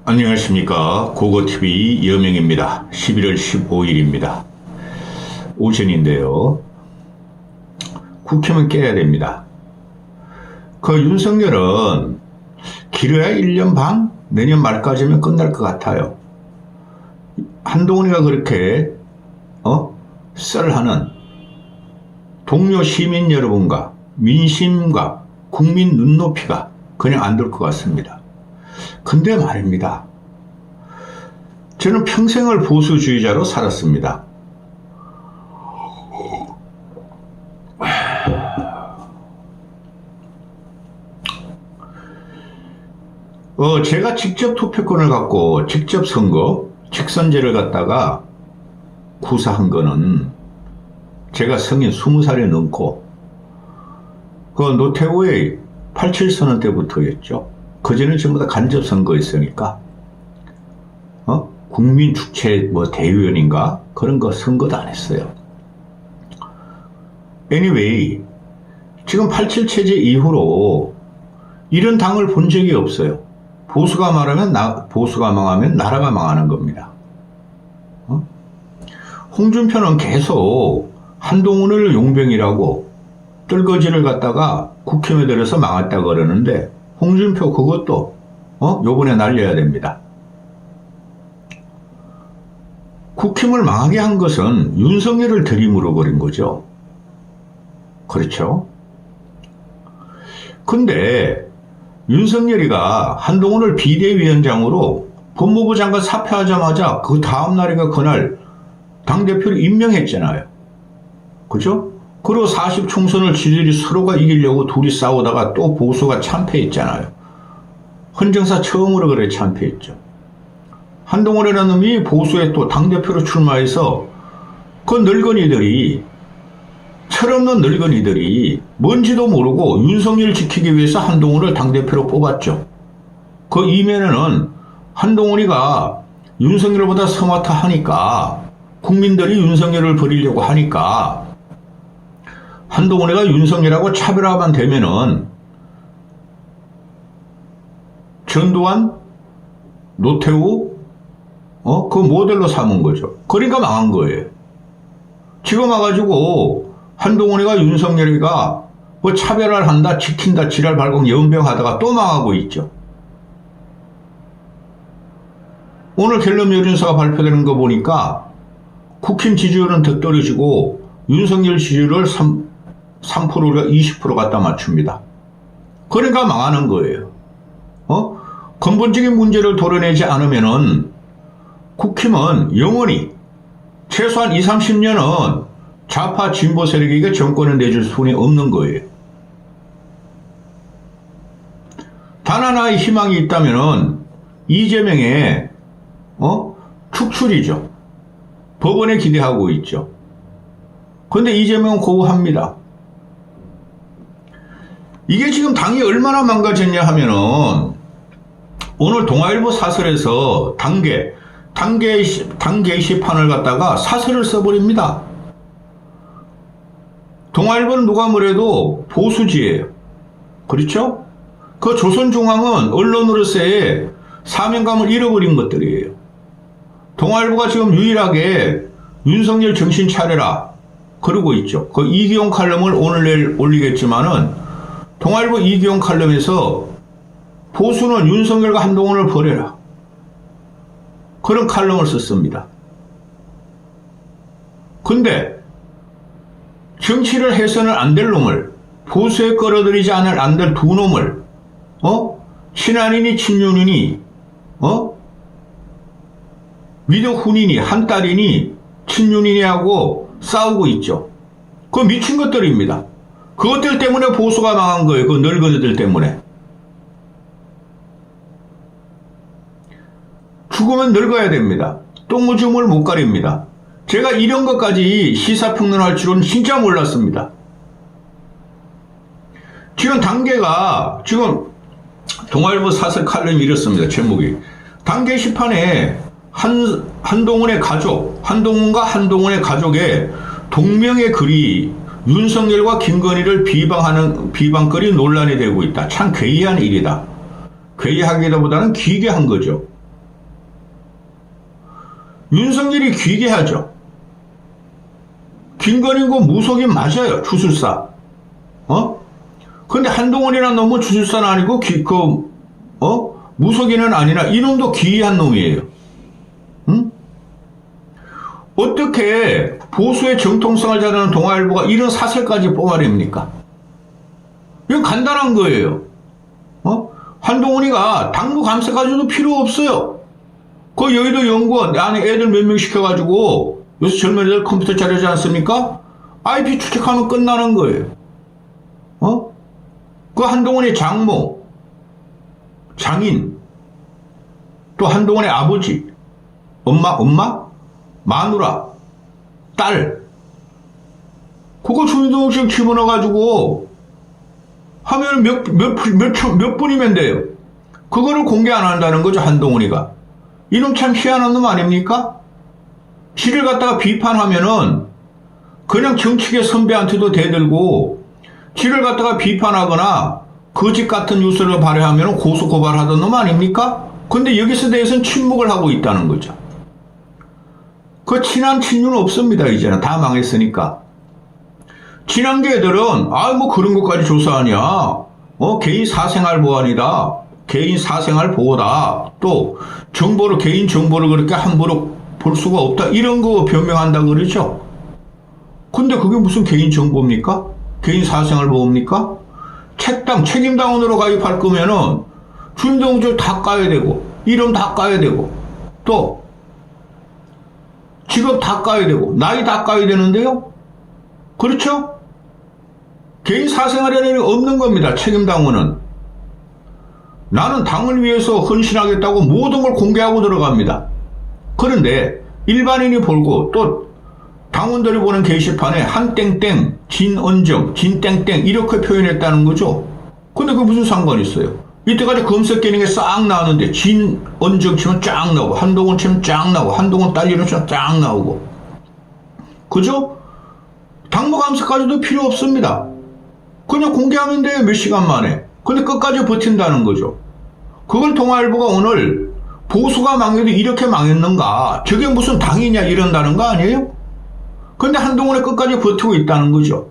안녕하십니까. 고고TV 여명입니다. 11월 15일입니다. 오전인데요. 국회만 깨야 됩니다. 그 윤석열은 길어야 1년 반? 내년 말까지면 끝날 것 같아요. 한동훈이가 그렇게 썰하는 동료 시민 여러분과 민심과 국민 눈높이가 그냥 안 될 것 같습니다. 근데 말입니다. 저는 평생을 보수주의자로 살았습니다. 제가 직접 투표권을 갖고 직접 선거, 직선제를 갖다가 구사한 거는 제가 성인 20살이 넘고 그 노태우의 87선언 때부터였죠. 그전에 전부 다 간접선거였으니까 국민 주최 대의원인가 그런 거 선거도 안 했어요. anyway, 지금 87 체제 이후로 이런 당을 본 적이 없어요. 보수가 망하면 나라가 망하는 겁니다. 홍준표는 계속 한동훈을 용병이라고 뜰거지를 갖다가 국힘에 들어서 망했다 그러는데 홍준표 그것도 요번에 날려야 됩니다. 국힘을 망하게 한 것은 윤석열을 들이물어 버린 거죠. 그렇죠? 근데 윤석열이가 한동훈을 비대위원장으로 법무부 장관 사퇴하자마자 그 다음 날이가 그날 당대표를 임명했잖아요. 그죠? 그리고 40 총선을 지들이 서로가 이기려고 둘이 싸우다가 또 보수가 참패했잖아요. 헌정사 처음으로 그래 참패했죠. 한동훈이라는 놈이 보수에 또 당대표로 출마해서 그 늙은이들이 철없는 늙은이들이 뭔지도 모르고 윤석열을 지키기 위해서 한동훈을 당대표로 뽑았죠. 그 이면에는 한동훈이가 윤석열보다 스마트 하니까 국민들이 윤석열을 버리려고 하니까 한동훈이가 윤석열하고 차별화만 되면은 전두환, 노태우 그 모델로 삼은 거죠. 그러니까 망한 거예요. 지금 와가지고 한동훈이가 윤석열이가 뭐 차별화를 한다, 지킨다, 지랄 발광 연병하다가 또 망하고 있죠. 오늘 갤럽 여론조사가 발표되는 거 보니까 국힘 지지율은 더 떨어지고 윤석열 지지율을 3%가 20% 갖다 맞춥니다. 그러니까 망하는 거예요. 근본적인 문제를 도려내지 않으면은 국힘은 영원히 최소한 20, 30년은 좌파 진보 세력에게 정권을 내줄 수는 없는 거예요. 단 하나의 희망이 있다면은 이재명의 축출이죠. 법원에 기대하고 있죠. 그런데 이재명은 고우합니다. 이게 지금 당이 얼마나 망가졌냐 하면은 오늘 동아일보 사설에서 당 게시판을 갖다가 사설을 써버립니다. 동아일보는 누가 뭐래도 보수지예요. 그렇죠? 그 조선중앙은 언론으로서의 사명감을 잃어버린 것들이에요. 동아일보가 지금 유일하게 윤석열 정신 차려라 그러고 있죠. 그 이기용 칼럼을 오늘 내일 올리겠지만은 동아일보 이기용 칼럼에서 보수는 윤석열과 한동훈을 버려라 그런 칼럼을 썼습니다. 근데 정치를 해서는 안 될 놈을 보수에 끌어들이지 않을 안 될 두 놈을 친한이니 친윤이니 위도 훈이니 한딸이니 친윤이니 하고 싸우고 있죠. 그 미친 것들입니다. 그것들 때문에 보수가 망한 거예요. 그 늙은이들 때문에. 죽으면 늙어야 됩니다. 똥오줌을 못 가립니다. 제가 이런 것까지 시사평론할 줄은 진짜 몰랐습니다. 지금 단계가 지금 동아일보 사설 칼럼이 이렇습니다. 제목이 당 게시판에 한동훈의 가족, 한동훈과 한동훈의 가족의 동명의 글이 윤석열과 김건희를 비방거리 논란이 되고 있다. 참 괴이한 일이다. 괴이하기보다는 기괴한 거죠. 윤석열이 귀게 하죠. 김건희고 무속인 맞아요. 주술사. 근데 한동훈이라는 놈은 주술사는 아니고 무속인은 아니라 이놈도 기이한 놈이에요. 응? 어떻게 보수의 정통성을 자르는 동아일보가 이런 사설까지 뽑아냅니까? 이건 간단한 거예요. 한동훈이가 당무 감사까지도 필요 없어요. 그 여의도 연구원 안에 애들 몇 명 시켜가지고 요새 젊은 애들 컴퓨터 잘하지 않습니까? IP 추적하면 끝나는 거예요. 그 한동훈의 장모, 장인, 또 한동훈의 아버지, 엄마, 마누라, 딸, 그거 주민등록증 집어넣어가지고 하면 몇 분이면 돼요. 그거를 공개 안 한다는 거죠, 한동훈이가. 이놈 참 희한한 놈 아닙니까? 지를 갖다가 비판하면은 그냥 정치계 선배한테도 대들고 지를 갖다가 비판하거나 거짓 같은 뉴스를 발휘하면 고소 고발하던 놈 아닙니까? 근데 여기서 대해서는 침묵을 하고 있다는 거죠. 그 친한 친유는 없습니다. 이제는 다 망했으니까. 친한계들은 뭐 그런 것까지 조사하냐. 개인 사생활 보안이다. 개인 사생활 보호다. 또 정보를 개인 정보를 그렇게 함부로 볼 수가 없다. 이런 거 변명한다 그러죠. 근데 그게 무슨 개인 정보입니까? 개인 사생활 보호입니까? 책임당원으로 가입할 거면은 주민등록증 다 까야 되고 이름 다 까야 되고 또 직업 다 까야 되고 나이 다 까야 되는데요. 그렇죠? 개인 사생활에는 없는 겁니다. 책임당원은. 나는 당을 위해서 헌신하겠다고 모든 걸 공개하고 들어갑니다. 그런데 일반인이 보고 또 당원들이 보는 게시판에 한땡땡, 진언정, 진땡땡 이렇게 표현했다는 거죠. 근데 그게 무슨 상관이 있어요? 이때까지 검색 기능에 싹 나왔는데 진언정 치면 쫙 나오고 한동훈 치면 쫙 나오고 한동훈 딸 이름 치면 쫙 나오고 그죠? 당무 감사까지도 필요 없습니다. 그냥 공개하면 돼요. 몇 시간 만에. 근데 끝까지 버틴다는 거죠. 그걸 동아일보가 오늘 보수가 망해도 이렇게 망했는가? 저게 무슨 당이냐 이런다는 거 아니에요? 근데 한동훈이 끝까지 버티고 있다는 거죠.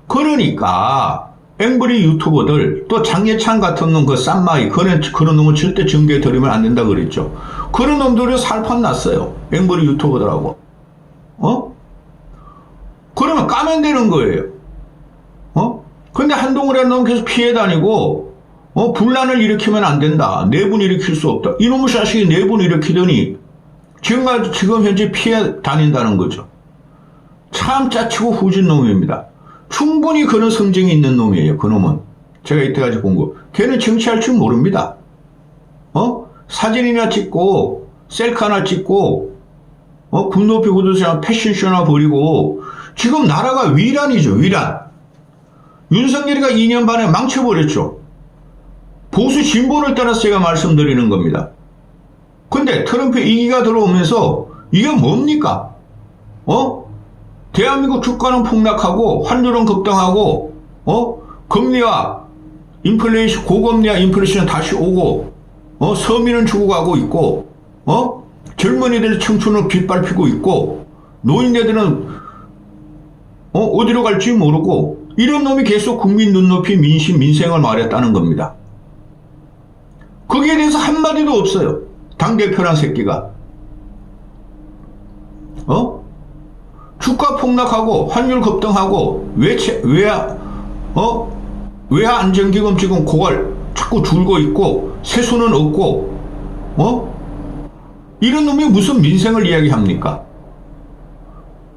그러니까 앵브리 유튜버들 또 장예찬 같은 놈 그 쌈마이 그런 놈은 절대 정계에 들이면 안 된다 그랬죠. 그런 놈들이 살판 났어요. 앵브리 유튜버들하고. 그러면 까면 되는 거예요. 근데 한동훈이라는 놈은 계속 피해 다니고 분란을 일으키면 안 된다. 내분 일으킬 수 없다. 이놈의 자식이 내분 일으키더니 지금 현재 피해 다닌다는 거죠. 참 짜치고 후진 놈입니다. 충분히 그런 성정이 있는 놈이에요. 그놈은. 제가 이때까지 본 거. 걔는 정치할 줄 모릅니다. 사진이나 찍고 셀카 하나 찍고 군높이 구두처럼 패션쇼나 버리고 지금 나라가 위란이죠. 위란. 윤석열이가 2년 반에 망쳐버렸죠. 보수 진보를 따라서 제가 말씀드리는 겁니다. 근데 트럼프 2기가 들어오면서 이게 뭡니까? 대한민국 주가는 폭락하고 환율은 급등하고 금리와 인플레이션 고금리와 인플레이션 다시 오고 서민은 죽어가고 있고 젊은이들 청춘을 빗밟히고 있고 노인네들은 어디로 갈지 모르고 이런 놈이 계속 국민 눈높이 민심 민생을 말했다는 겁니다. 거기에 대해서 한마디도 없어요. 당대표란 새끼가. 주가 폭락하고 환율 급등하고 외화 안정기금 지금 고갈 자꾸 줄고 있고 세수는 없고 이런 놈이 무슨 민생을 이야기합니까?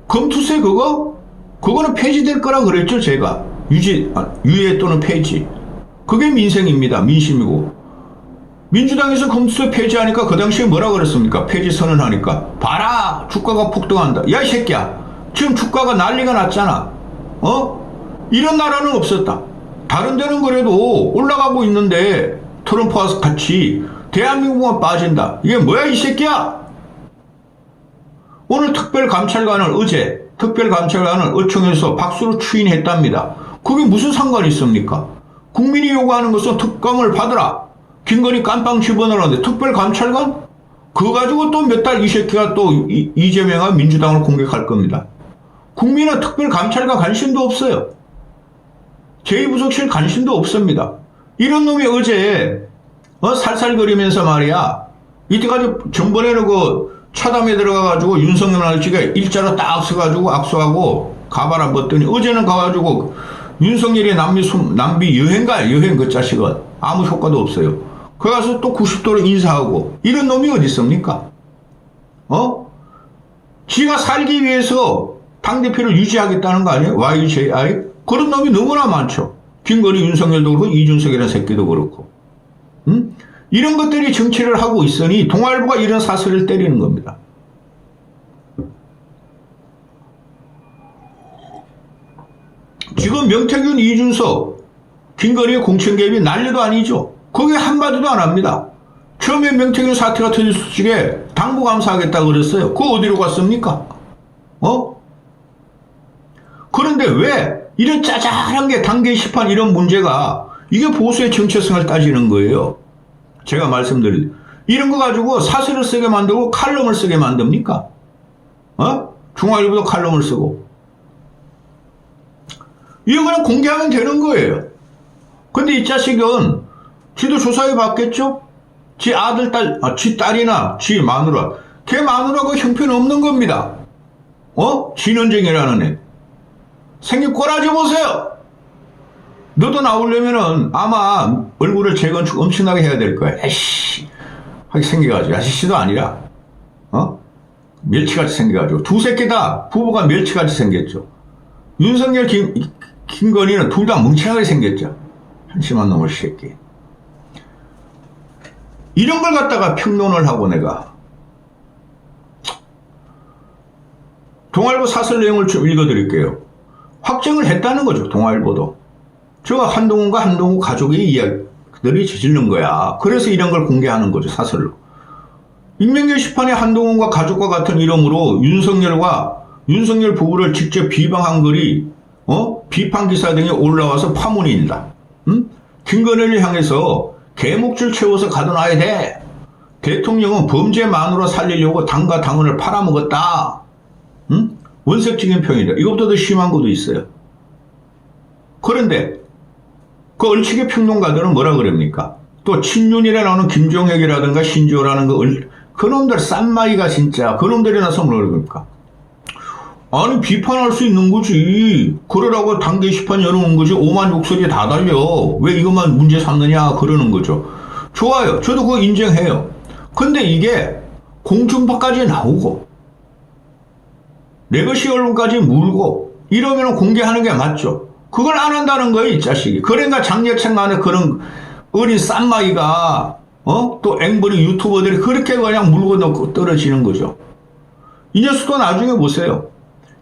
검투세 그거는 폐지될 거라 그랬죠. 제가 유예 또는 폐지. 그게 민생입니다. 민심이고. 민주당에서 검투세 폐지하니까 그 당시에 뭐라 그랬습니까? 폐지 선언하니까 봐라 주가가 폭등한다. 야 이 새끼야 지금 주가가 난리가 났잖아. 이런 나라는 없었다. 다른 데는 그래도 올라가고 있는데 트럼프와 같이 대한민국만 빠진다. 이게 뭐야 이 새끼야. 오늘 어제 특별감찰관을 의총에서 박수로 추인했답니다. 그게 무슨 상관이 있습니까? 국민이 요구하는 것은 특검을 받으라. 김건희 깜빵 집어넣었는데 특별감찰관? 그거 가지고 또 몇 달 이 새끼가 또 이재명과 민주당을 공격할 겁니다. 국민은 특별감찰과 관심도 없어요. 제2부속실 관심도 없습니다. 이런 놈이 어제 살살거리면서 말이야. 이때까지 전번에는 그 차담에 들어가가지고 윤석열 아저씨가 일자로 딱 서가지고 악수하고 가발 안 벗더니 어제는 가가지고 윤석열이 남비 여행 그 자식은 아무 효과도 없어요. 그 가서 또 90도로 인사하고 이런 놈이 어디 있습니까? 지가 살기 위해서 당대표를 유지하겠다는 거 아니에요? YJI? 그런 놈이 너무나 많죠. 김건희, 윤석열도 그렇고 이준석이라는 새끼도 그렇고. 이런 것들이 정치를 하고 있으니 동아일보가 이런 사설을 때리는 겁니다. 지금 명태균, 이준석, 김건희의 공천 개입이 난리도 아니죠. 거기에 한마디도 안 합니다. 처음에 명태균 사태가 터졌을 적에 당부 감사하겠다고 그랬어요. 그거 어디로 갔습니까? 그런데 왜 이런 짜잘한 게 당 게시판 이런 문제가 이게 보수의 정체성을 따지는 거예요. 제가 말씀드린 이런 거 가지고 사설을 쓰게 만들고 칼럼을 쓰게 만듭니까? 중앙일보도 칼럼을 쓰고 이거 그냥 공개하면 되는 거예요. 근데 이 자식은 지도 조사해 봤겠죠? 지 아들, 지 딸이나 지 마누라 걔 마누라가 형편 없는 겁니다. 진원정이라는 애 생긴 꼬라지 보세요. 너도 나오려면은 아마 얼굴을 재건축 엄청나게 해야 될 거야. 에이씨 하게 생겨가지고 아저씨도 아니라 멸치같이 생겨가지고 두 새끼 다 부부가 멸치같이 생겼죠. 윤석열 김건희는 둘 다 멍청하게 생겼죠. 한심한 놈의 새끼. 이런 걸 갖다가 평론을 하고 내가 동아일보 사설 내용을 좀 읽어드릴게요. 확정을 했다는 거죠. 동아일보도. 저가 한동훈과 한동훈 가족의 이야기들이 저지른 거야. 그래서 이런 걸 공개하는 거죠. 사설로. 익명 게시판에 한동훈과 가족과 같은 이름으로 윤석열 부부를 직접 비방한 글이 비판 기사 등에 올라와서 파문입니다. 김건희를 향해서 개목줄 채워서 가둬놔야 돼. 대통령은 범죄만으로 살리려고 당과 당원을 팔아먹었다. 원색적인 표현이다. 이것보다 더 심한 것도 있어요. 그런데 그 얼치기 평론가들은 뭐라 그럽니까? 또 친윤이라 나오는 김종혁이라든가 신조라는 그놈들 쌈마이가 진짜 그놈들이 나서 뭐라 그럽니까? 아니 비판할 수 있는 거지. 그러라고 당 게시판 열어놓은 거지. 오만 욕설이 다 달려. 왜 이것만 문제 삼느냐 그러는 거죠. 좋아요. 저도 그거 인정해요. 근데 이게 공중파까지 나오고 레거시 언론까지 물고 이러면 공개하는 게 맞죠. 그걸 안 한다는 거예요. 이 자식이. 그러니까 장려책 안에 그런 어린 쌈마이가 또 앵벌이 유튜버들이 그렇게 그냥 물고 넣고 떨어지는 거죠. 이 녀석도 나중에 보세요.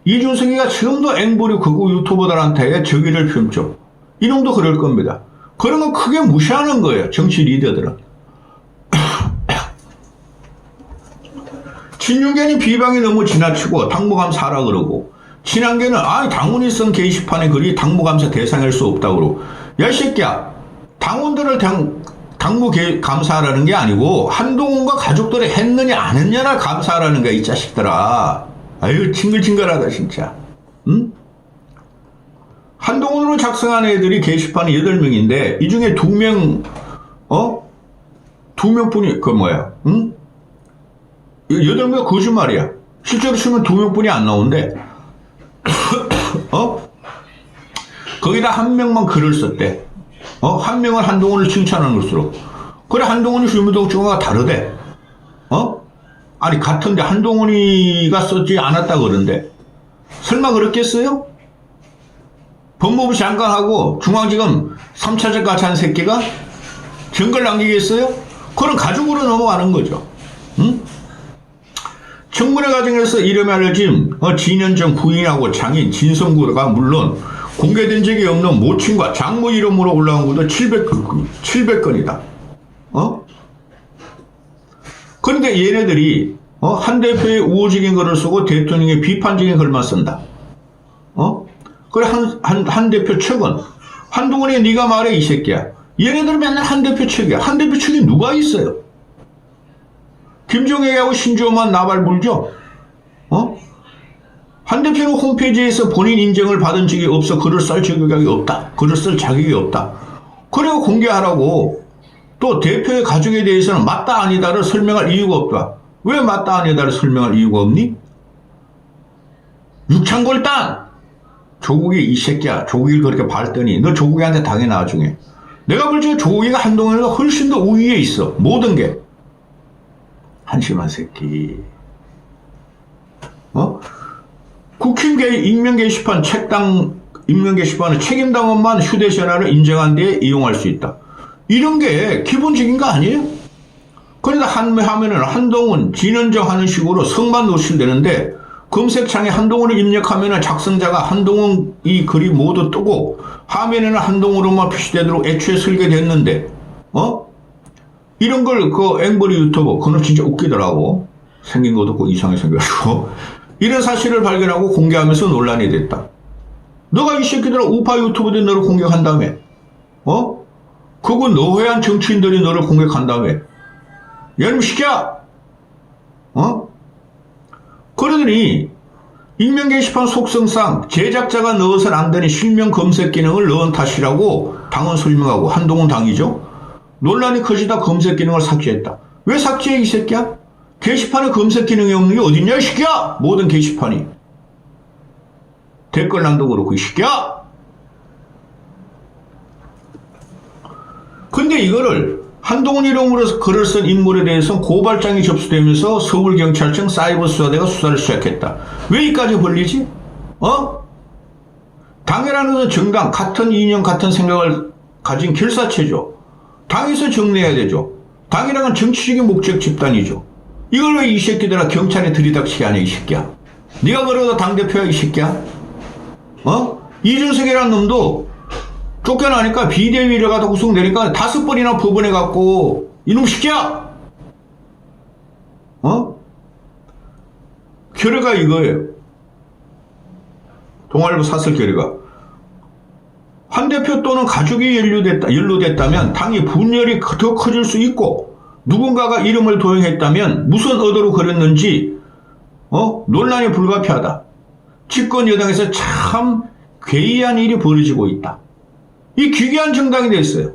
이준석이가 지금도 앵벌이 극우 유튜버들한테 적의를 펴죠. 이놈도 그럴 겁니다. 그런 거 크게 무시하는 거예요. 정치 리더들은. 친윤계는 비방이 너무 지나치고 당무감사하라 그러고 친한계는 당원이 쓴 게시판에 글이 당무감사 대상일 수 없다고 그러고 야 이 새끼야 당원들을 당무감사하라는 게 아니고 한동훈과 가족들이 했느냐 안 했느냐를 감사하라는 거야 이 자식들아. 아유 징글징글하다 진짜. 한동훈으로 작성한 애들이 게시판이 8명인데 이 중에 2명 2명뿐이 8명 거짓말이야. 실제로 치면 2명뿐이 안 나오는데 거기다 1명만 글을 썼대. 1명은 한동훈을 칭찬하는 것으로. 그래 한동훈이 주민등록증과 다르대. 아니 같은데 한동훈이가 썼지 않았다 그러는데 설마 그렇겠어요? 법무부 장관하고 중앙지검 3차적 같이 한 새끼가 증거를 남기겠어요? 그런 가족으로 넘어가는 거죠. 청문회 과정에서 이름이 알려진 진현정 부인하고 장인 진성구가 물론 공개된 적이 없는 모친과 장모 이름으로 올라온 것도 700건이다. 그런데 얘네들이 한 대표의 우호적인 글을 쓰고 대통령의 비판적인 글만 쓴다. 그래 한 대표 측은 한동훈이 네가 말해 이 새끼야. 얘네들 맨날 한 대표 측이야. 한 대표 측이 누가 있어요? 김종혁하고 신주호만 나발 물죠? 한 대표는 홈페이지에서 본인 인정을 받은 적이 없어 글을 쓸 자격이 없다. 글을 쓸 자격이 없다. 그리고 공개하라고. 또 대표의 가족에 대해서는 맞다 아니다를 설명할 이유가 없다. 왜 맞다 아니다를 설명할 이유가 없니? 육창골단! 조국이 이 새끼야. 조국이를 그렇게 밟더니 너 조국이한테 당해 나중에. 내가 볼 때 조국이가 한동훈보다 훨씬 더 우위에 있어. 모든 게. 한심한 새끼. 국힘 익명 게시판 책당 익명 게시판은 책임당원만 휴대전화를 인정한 뒤에 이용할 수 있다. 이런 게 기본적인 거 아니에요? 그러다 하면은 한동훈 진은정 하는 식으로 성만 노출되는데 검색창에 한동훈을 입력하면은 작성자가 한동훈 이 글이 모두 뜨고 화면에는 한동훈으로만 표시되도록 애초에 설계됐는데 이런 걸 그 앵벌이 유튜버 그는 진짜 웃기더라고. 생긴 것도 없고 이상하게 생겨가지고 이런 사실을 발견하고 공개하면서 논란이 됐다. 너가 이 새끼들아 우파 유튜버들이 너를 공격한다며. 그거 노회한 정치인들이 너를 공격한다며. 야놈 시키야. 그러더니 익명 게시판 속성상 제작자가 넣어서는 안 되는 실명 검색 기능을 넣은 탓이라고 당원 설명하고 한동훈 당이죠. 논란이 커지다 검색 기능을 삭제했다. 왜 삭제해 이 새끼야? 게시판에 검색 기능이 없는 게 어딨냐 이 새끼야. 모든 게시판이. 댓글란도 그렇고 이 새끼야. 근데 이거를 한동훈 이름으로 글을 쓴 인물에 대해서 고발장이 접수되면서 서울경찰청 사이버수사대가 수사를 시작했다. 왜 이까지 벌리지? 당이라는 정당, 같은 이념, 같은 생각을 가진 결사체죠. 당에서 정리해야 되죠. 당이랑은 정치적인 목적 집단이죠. 이걸 왜 이 새끼들아 경찰에 들이닥치게 하냐 이 새끼야. 네가 그러다 당대표야 이 새끼야. 이준석이라는 놈도 쫓겨나니까 비대위를 가다 구속되니까 5번이나 법원에 갔고 이놈 새끼야. 결과가 이거예요. 동아일보 사설 결과. 한 대표 또는 가족이 연루됐다면 당이 분열이 더 커질 수 있고 누군가가 이름을 도용했다면 무슨 의도로 그랬는지 논란이 불가피하다. 집권 여당에서 참 괴이한 일이 벌어지고 있다. 이 기괴한 정당이 됐어요.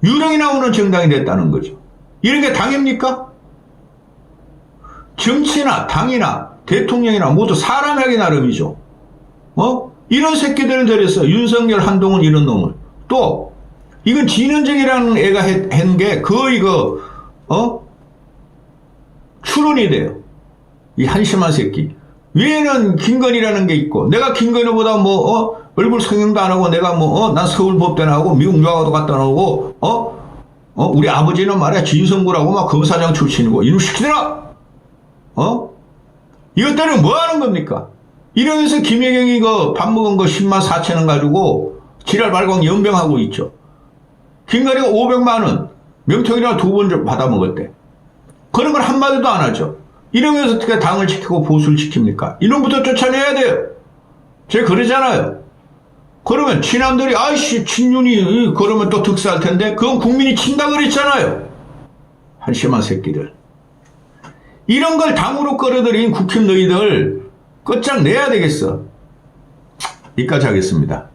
유령이 나오는 정당이 됐다는 거죠. 이런 게 당입니까? 정치나 당이나 대통령이나 모두 사람에게 나름이죠. 이런 새끼들을 데려서 윤석열, 한동훈 이런 놈을 또 이건 진은정이라는 애가 한 게 거의 추론이 돼요. 이 한심한 새끼. 위에는 김건희라는 게 있고 내가 김건희보다 얼굴 성형도 안 하고 내가 난 서울법대 나오고 미국 유학도 갔다 나오고 우리 아버지는 말이야 진성구라고 막 검사장 출신이고 이놈 시키더라. 이것들은 뭐 하는 겁니까? 이러면서 김혜경이 밥 먹은 거 10만 4천 원 가지고 지랄 발광 연병하고 있죠. 김건희가 500만 원 명통이랑 2번 받아먹었대. 그런 걸 한마디도 안 하죠. 이러면서 어떻게 당을 지키고 보수를 지킵니까? 이놈부터 쫓아내야 돼요. 제가 그러잖아요. 그러면 친한들이 아이씨 친윤이 그러면 또 득세할 텐데 그건 국민이 친다 그랬잖아요. 한심한 새끼들. 이런 걸 당으로 끌어들인 국힘 너희들 끝장내야 되겠어. 여기까지 하겠습니다.